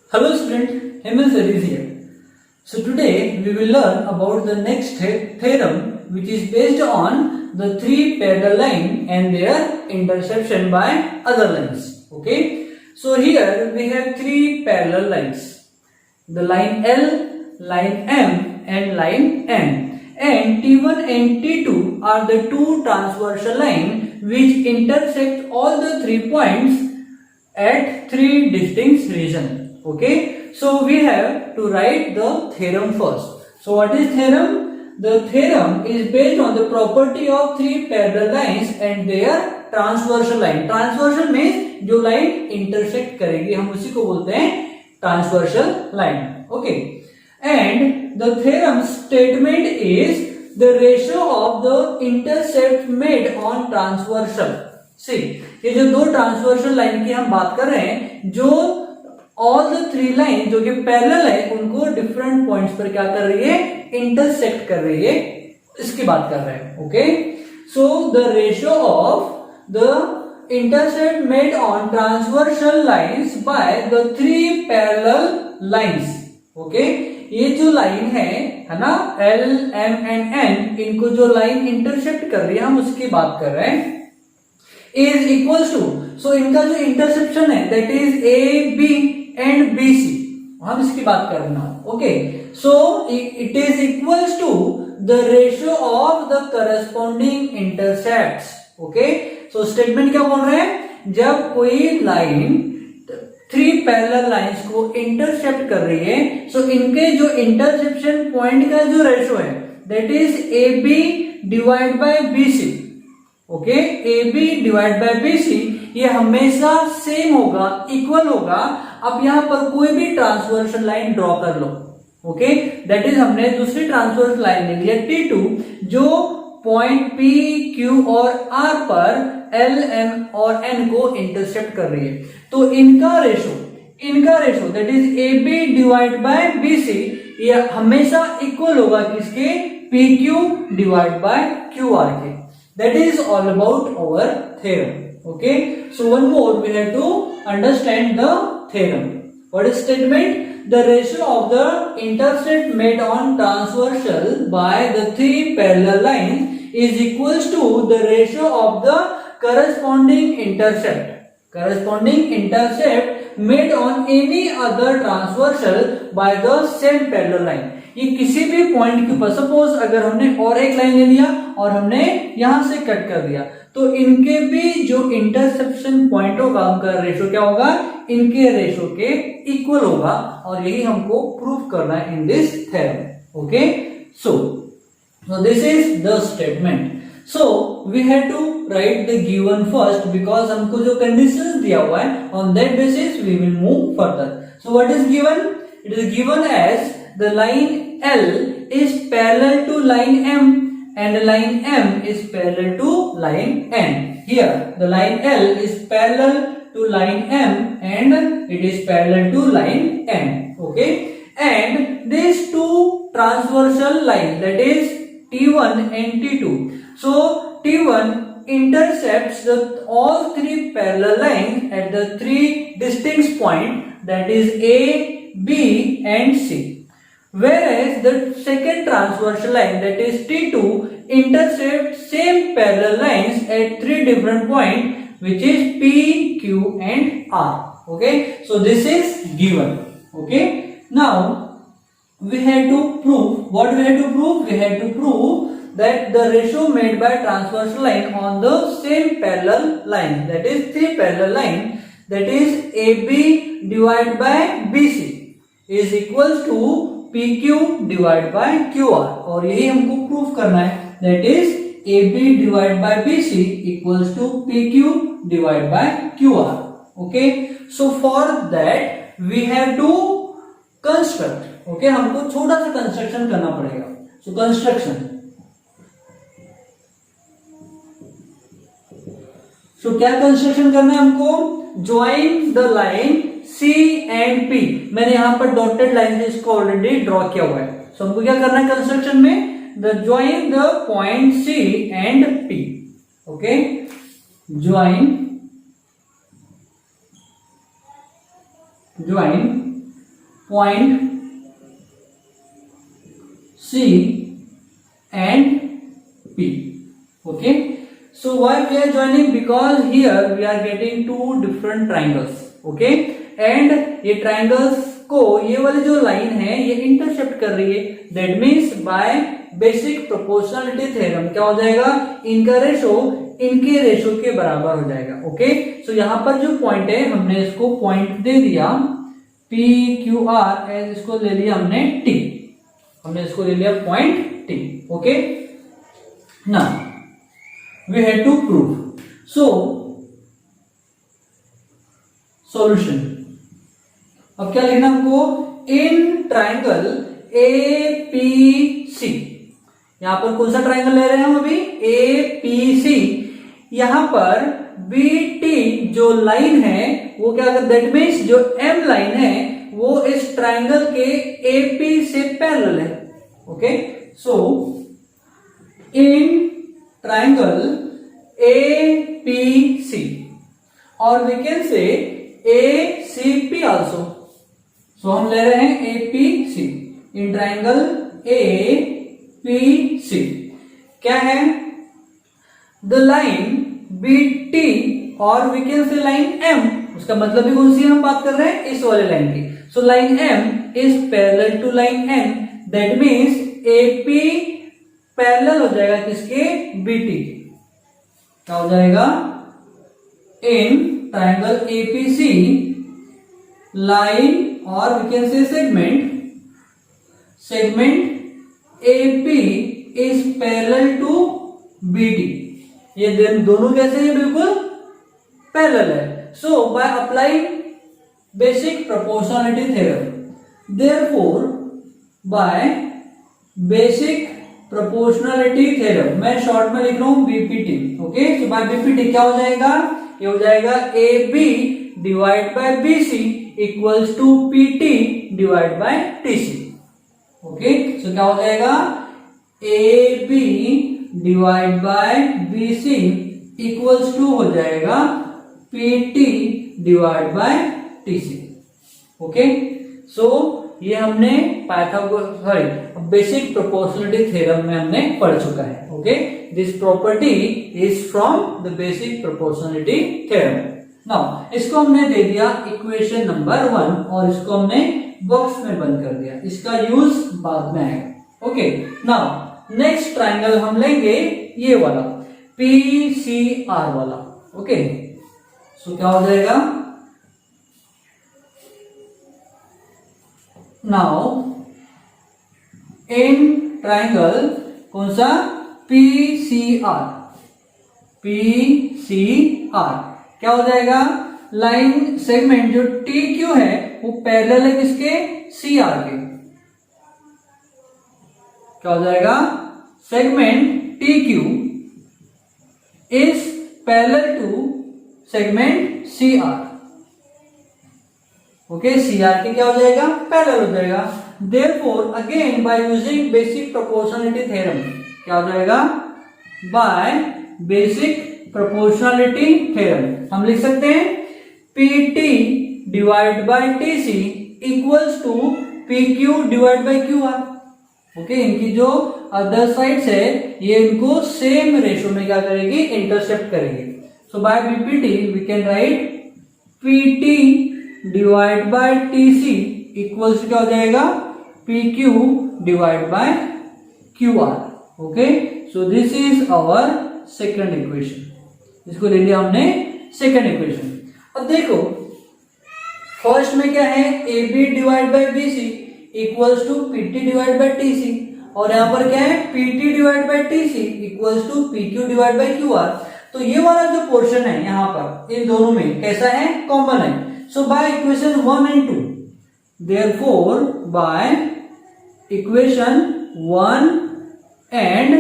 Hello student, Hemant sir is here. So today we will learn about the next theorem which is based on the three parallel lines and their intersection by other lines. Okay. So here we have three parallel lines. The line L, line M and line N. And T1 and T2 are the two transversal lines which intersect all the 3 points at three distinct regions. Okay, so we have to write the theorem first. So what is theorem? The theorem is based on the property of three parallel lines and their transversal line. Transversal means जो line intersect करेगी हम उसी को बोलते हैं transversal line. Okay, and the theorem statement is the ratio of the intercept made on transversal. See, ये जो दो ट्रांसवर्सल लाइन की हम बात कर रहे हैं, जो ऑल द थ्री लाइन जो कि पैरेलल है उनको डिफरेंट पॉइंट्स पर क्या कर रही है, इंटरसेक्ट कर रही है, इसकी बात कर रहे हैं. Okay, so the ratio of the intercept made on transversal lines bye the three parallel lines. Okay, ये जो लाइन है ना, एल एम एंड एन, इनको जो लाइन इंटरसेप्ट कर रही है हम उसकी बात कर रहे हैं, इज इक्वल्स टू, सो इनका जो इंटरसेप्शन है that is a b and b c, हम इसकी बात कर रहे हैं. Okay, so it is equals to the ratio of the corresponding intercepts. Okay, so statement क्या बोल रहे हैं, जब कोई लाइन थ्री पैरेलल लाइंस को इंटरसेप्ट कर रही है, सो इनके जो इंटरसेप्शन पॉइंट का जो रेशियो है that is a b divide by b c. Okay, a b divide by b c ये हमेशा सेम होगा, इक्वल होगा. अब यहां पर कोई भी ट्रांसवर्सल लाइन ड्रॉ कर लो. ओके, दैट इज हमने दूसरी ट्रांसवर्सल लाइन ले लिया T2 जो पॉइंट P, Q और R पर L, M और N को इंटरसेप्ट कर रही है. तो इनका ratio that is a b divide by b c ये हमेशा इक्वल होगा किसके, PQ डिवाइड बाय QR के. That is all about our theorem. Okay, so one more we have to understand the theorem. What is statement? The ratio of the intercept made on transversal by the three parallel lines is equals to the ratio of the corresponding intercept made on any other transversal by the same parallel line. ये किसी भी point के ऊपर, suppose अगर हमने और एक line ले लिया और हमने यहां से कट कर दिया, तो इनके भी जो इंटरसेप्शन पॉइंट होगा उनका रेशो क्या होगा, इनके रेशो के इक्वल होगा. और यही हमको प्रूफ करना है in this theorem. Okay, so this is the statement. So we have to write the given first because हमको जो कंडीशंस दिया हुआ है on that basis we will move further. So what is given? It is given as the line L is parallel to line M and line M is parallel to line N. Here the line L is parallel to line M and it is parallel to line N. Okay, and these two transversal lines that is T1 and T2. So T1 intercepts all three parallel lines at the three distinct points that is A, B and C. Whereas the second transversal line that is T2 intercepts same parallel lines at three different points which is P, Q and R. Okay, so this is given. Okay, now we have to prove. What we have to prove? We have to prove that the ratio made by transversal line on the same parallel line that is three parallel line that is AB divided by BC is equals to PQ divide by QR. और यही हमको proof करना है that is AB divide by BC equals to PQ divide by QR. Okay, so for that we have to construct. Okay, हमको छोटा सा construction करना पड़ेगा. सो कंस्ट्रक्शन, सो क्या कंस्ट्रक्शन करना है हमको, join the line C and P. मैंने यहां पर डॉटेड लाइन से इसको ऑलरेडी ड्रॉ किया हुआ है. सो हमको क्या करना है कंस्ट्रक्शन में, the join the point C and P. Okay, join point C and P. Okay, so why we are joining? Because here we are getting two different triangles. Okay, and ये triangles को ये वाली जो line है ये intercept कर रही है. That means by basic proportionality theorem क्या हो जाएगा, इनका रेशो इनके रेशो के बराबर हो जाएगा. ओके, सो यहाँ पर जो पॉइंट है हमने इसको पॉइंट दे दिया P Q R, इसको ले लिया हमने T, हमने इसको ले लिया point T. Okay, now we have to prove. So solution, अब क्या लिखना हमको, इन ट्राइंगल APC, यहां पर कौन सा ट्राइंगल ले रहे हैं हम अभी, APC. यहां पर BT जो लाइन है वो क्या कर, दैट मीन्स जो M लाइन है वो इस ट्राइंगल के AP से पैरेलल है. Okay, so in triangle APC और we can say ACP also. So हम ले रहे हैं APC, इन ट्राइंगल APC क्या है, द लाइन BT और we can say line M, उसका मतलब भी कौन सी हम बात कर रहे हैं, इस वाले लाइन की. So line M is parallel to line M, that means AP parallel हो जाएगा किसके, BT. क्या हो जाएगा, इन ट्राइंगल APC लाइन और we can say segment AP is parallel to BT. ये दोनों कैसे हैं, बिल्कुल पैरेलल है. So by applying basic proportionality theorem, therefore by basic proportionality theorem, मैं शॉर्ट में लिख रहा हूं BPT. Okay, so by BPT क्या हो जाएगा, ये हो जाएगा AB divide by BC equals to PT divide by TC. Okay, so क्या हो जाएगा, AB divide by BC equals to हो जाएगा PT divide by TC. Okay, so ये हमने बेसिक प्रोपोर्शनलिटी थ्योरम में हमने पढ़ चुका है. Okay, this property is from the basic proportionality theorem. Now इसको हमने दे दिया इक्वेशन नंबर 1 और इसको हमने बॉक्स में बंद कर दिया, इसका यूज बाद में आएगा. ओके, नाउ नेक्स्ट ट्राइंगल हम लेंगे ये वाला PCR वाला. ओके, सो क्या हो जाएगा, नाउ इन ट्राइंगल कौन सा, PCR क्या हो जाएगा, लाइन सेगमेंट जो TQ है वो पैरेलल है किसके, CR के. क्या हो जाएगा, segment TQ is parallel to segment CR. Okay, CR के क्या हो जाएगा, पैरेलल हो जाएगा. Therefore again by using basic proportionality theorem क्या हो जाएगा, बाय बेसिक प्रोपोर्शनलिटी थ्योरम हम लिख सकते हैं PT divide by TC equals to PQ divide by QR. Okay, इनकी जो अदर साइड्स है ये इनको सेम रेशो में क्या करेगी, इंटरसेप्ट करेगी. So by BPT we can write PT divide by TC equals क्या हो जाएगा, PQ divide by QR. Okay, so this is our second equation, इसको ले लिया हमने सेकंड इक्वेशन. अब देखो फर्स्ट में क्या है, AB divide by BC equals to PT divide by TC, और यहां पर क्या है, PT divide by TC equals to PQ divide by QR. तो ये वाला जो पोर्शन है यहां पर इन दोनों में कैसा है, कॉमन है. So by equation 1 and 2, therefore by equation 1 and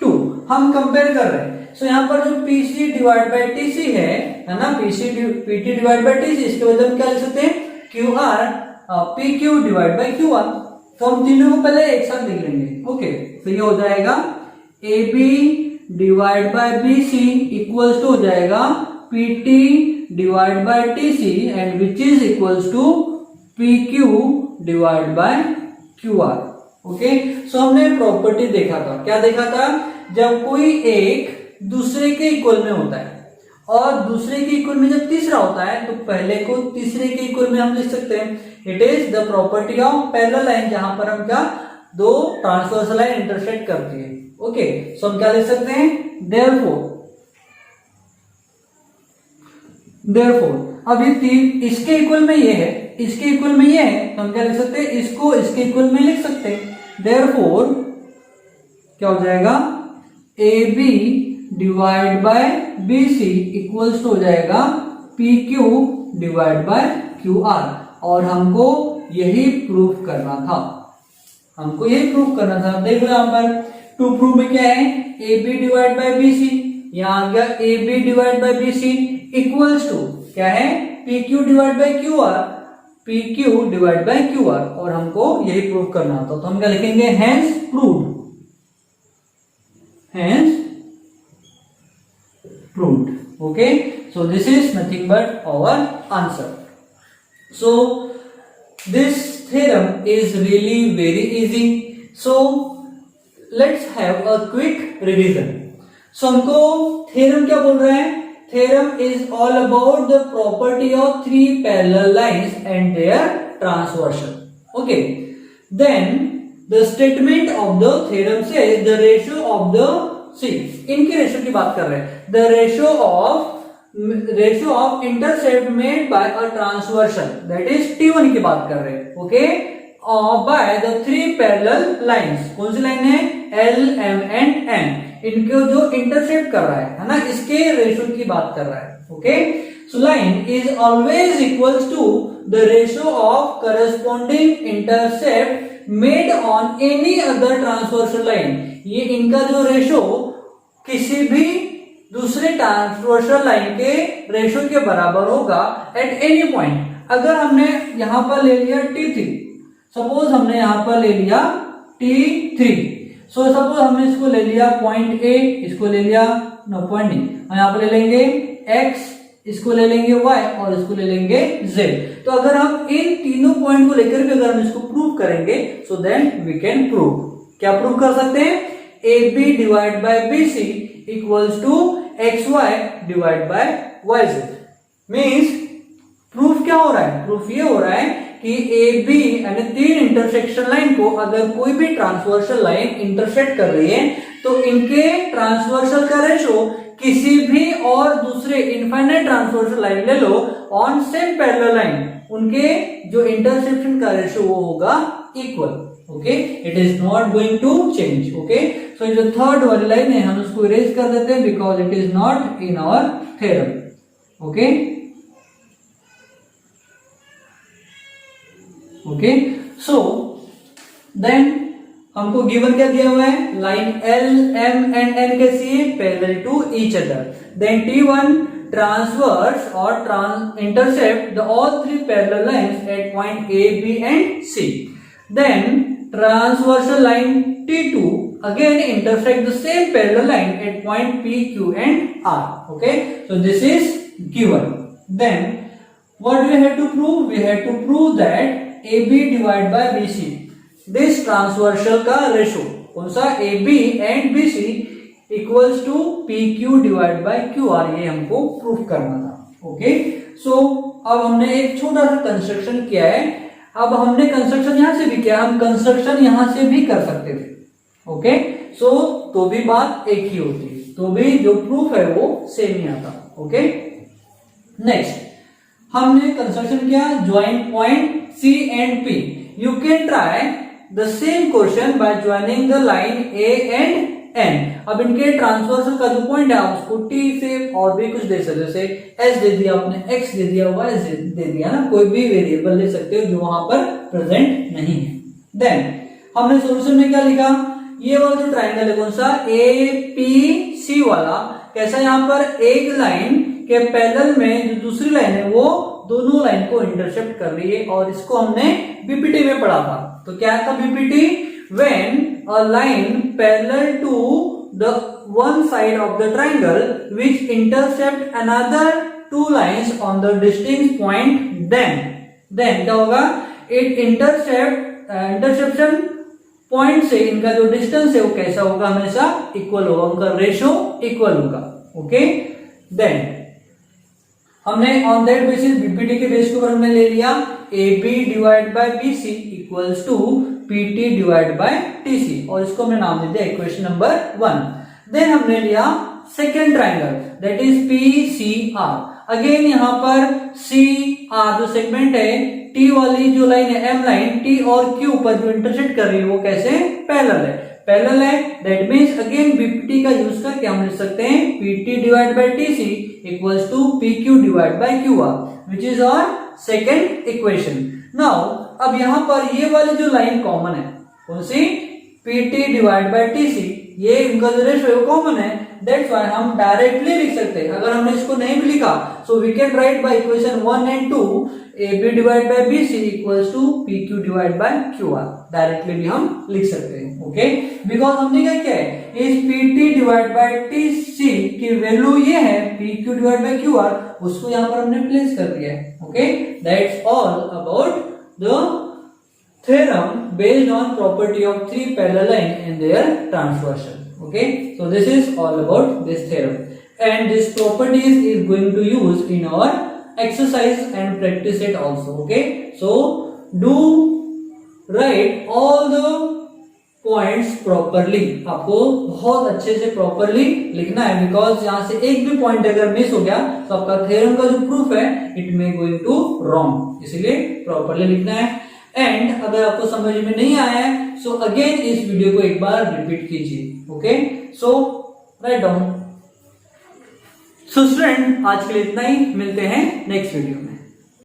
2 हम कंपेयर कर रहे हैं. सो यहाँ पर जो PC डिवाइड बाय TC है ना, PT डिवाइड बाय TC, इसके बदले हम क्या लिख सकते हैं, PQ डिवाइड बाय QR. तो हम तीनों को पहले एक साथ लिख लेंगे. ओके, तो ये हो जाएगा AB divide by BC equals to हो जाएगा PT divide by TC and which is equals to PQ divide by QR। Okay, so हमने प्रॉपर्टी देखा था, क्या देखा था, जब कोई एक दूसरे के इक्वल में होता है और दूसरे के इक्वल में जब तीसरा होता है तो पहले को तीसरे के इक्वल में हम लिख सकते हैं। It is the property of parallel line, जहां पर हम क्या, दो ट्रांसवर्सल लाइन इंटरसेक्ट करती है। ओके, सो हम क्या लिख सकते हैं, देयरफॉर अब ये तीन इसके इक्वल में ये है, इसके इक्वल में ये है, तो हम क्या लिख सकते हैं, इसको इसके इक्वल में लिख सकते हैं। देयरफॉर क्या हो जाएगा, AB divide by BC equals to हो जाएगा PQ डिवाइड बाय QR। और हमको यही प्रूफ करना था, हमको यही प्रूफ करना था। देख लो यहां पर टू प्रूव में क्या है, AB डिवाइड बाय BC, यहां आ गया AB divide by BC equals to क्या है, PQ divide by QR, PQ divide by QR। और हमको यही प्रूव करना था, तो हम क्या लिखेंगे, hence proved, hence proved। Okay, so this is nothing but our answer. So this theorem is really very easy. So let's have a quick revision. So हमको theorem क्या बोल रहा है, theorem is all about the property of three parallel lines and their transversion. Okay, then the statement of the theorem says the ratio of the, इनकी ratio की बात कर रहे हैं, the ratio of intercept made by a transversion, that is T1 की बात कर रहे हैं। Okay, by the three parallel lines, कौन सी लाइन है, L, M एंड N, इनको जो इंटरसेप्ट कर रहा है ना, इसके रेशियो की बात कर रहा है। Okay, so line is always equals to the ratio of corresponding intercept made on any other transversal line. ये इनका जो रेशो किसी भी दूसरे ट्रांसवर्सल लाइन के रेशो के बराबर होगा एट एनी पॉइंट। अगर हमने यहां पर ले लिया T3, सपोज हमने यहां पर ले लिया T3, सो सपोज हमने इसको ले लिया पॉइंट A, इसको ले लिया पॉइंट D, हम यहां पर ले लेंगे X, इसको ले लेंगे Y और इसको ले लेंगे Z। तो अगर हम इन तीनों पॉइंट को लेकर भी अगर हम इसको प्रूव करेंगे, so then we can prove, क्या प्रूव कर सकते हैं, AB divide by BC equals to XY divide by YZ। Means proof क्या हो रहा है, प्रूफ ये हो रहा है कि AB यानी तीन इंटरसेक्शन लाइन को अगर कोई भी ट्रांसवर्सल लाइन इंटरसेक्ट कर रही है तो इनके ट्रांसवर्सल का रेशो किसी भी और दूसरे इनफाइनाइट ट्रांसवर्सल लाइन ले लो ऑन सेम पैरेलल लाइन, उनके जो इंटरसेक्शन का रेशो वो होगा equal. Okay, it is not going to change. Okay, so जो थर्ड वाली लाइन है हम उसको इरेज कर देते हैं because it is not in our theorem. Okay, okay, so then हमको गिवन क्या दिया हुआ है, line L, M and N कैसी है, parallel to each other. Then T1 transverse और intercept the all three parallel lines at point A, B and C। Then transversal line T2 again intersect the same parallel line at point P, Q and R. Okay, so this is given. Then what we have to prove? We have to prove that AB divided by BC, this transversal का ratio कौन सा, AB and BC equals to PQ divided by QR, ये हमको proof करना था। Okay, सो अब हमने एक छोटा सा कंस्ट्रक्शन किया है। अब हमने कंस्ट्रक्शन यहां से भी किया, हम कंस्ट्रक्शन यहां से भी कर सकते थे। ओके, सो तो भी बात एक ही होती, तो भी जो प्रूफ है वो सेम ही आता। ओके, नेक्स्ट हमने कंस्ट्रक्शन किया join point C and P। You can try the same question by joining the line A and N। अब इनके ट्रांसवर्सल का जो पॉइंट है आप उसको T से और भी कुछ दे सकते हो, जैसे S दे दिया आपने, X दे दिया, Y दे दिया ना, कोई भी वेरिएबल ले सकते हो जो वहां पर प्रेजेंट नहीं है। देन हमने सॉल्यूशन में क्या लिखा, ये वाला जो ट्राइंगल है कौन सा, APC वाला, कैसा, यहाँ पर एक लाइन के पैरेलल में जो दूसरी लाइन है वो दोनों लाइन को इंटरसेप्ट कर रही है, और इसको हमने बीपीटी में पढ़ा था। तो क्या था BPT, when a line parallel to the one side of the triangle which intercept another two lines on the distinct point, then क्या होगा, इंटरसेप्शन पॉइंट से इनका जो डिस्टेंस है वो कैसा होगा, हमेशा इक्वल होगा, उनका रेशियो इक्वल होगा। ओके, देन हमने ऑन दैट बेसिस बीपीटी के बेस के ऊपर हमने ले लिया AB divide by BC equals to PT divide by TC, और इसको हमने नाम दे दिया इक्वेशन नंबर 1। देन हमने लिया second triangle that is PCR। Again यहाँ पर CR जो सेगमेंट है, T वाली जो लाइन है M लाइन, T और Q पर जो इंटरसेक्ट कर रही है वो कैसे पैरेलल है, पैरेलल है। दैट मींस अगेन BPT का यूज करके हम लिख सकते हैं PT divide by TC equals to PQ divide by QR which is our second equation. Now अब यहाँ पर ये वाली जो लाइन कॉमन है, कौन सी, PT डिवाइड बाय TC, ये इनका जो रेशियो कॉमन है, दैट्स व्हाई हम डायरेक्टली लिख सकते हैं। अगर हमने इसको नहीं भी लिखा so we can write by equation 1 and 2 AB divide by BC equals to PQ divide by QR, directly भी हम लिख सकते हैं। ओके, बिकॉज हमने क्या किया है, इस PT डिवाइड बाय TC की वैल्यू ये है PQ डिवाइड बाय QR, उसको यहाँ पर हमने प्लेस कर दिया है। Okay, that's all about the theorem based on property of three parallel lines and their transversion. Okay, so this is all about this theorem, and this properties is going to use in our exercise and practice it also. Okay, so do write all the points properly. आपको बहुत अच्छे से properly लिखना है, because यहाँ से एक भी पॉइंट अगर मिस हो गया तो आपका थ्योरम का जो प्रूफ है it may going to wrong, इसलिए प्रॉपरली लिखना है। एंड अगर आपको समझ में नहीं आया है सो अगेन इस वीडियो को एक बार रिपीट कीजिए। ओके, सो राइट डाउन। सो स्टूडेंट, आज के लिए इतना ही, मिलते हैं नेक्स्ट वीडियो में।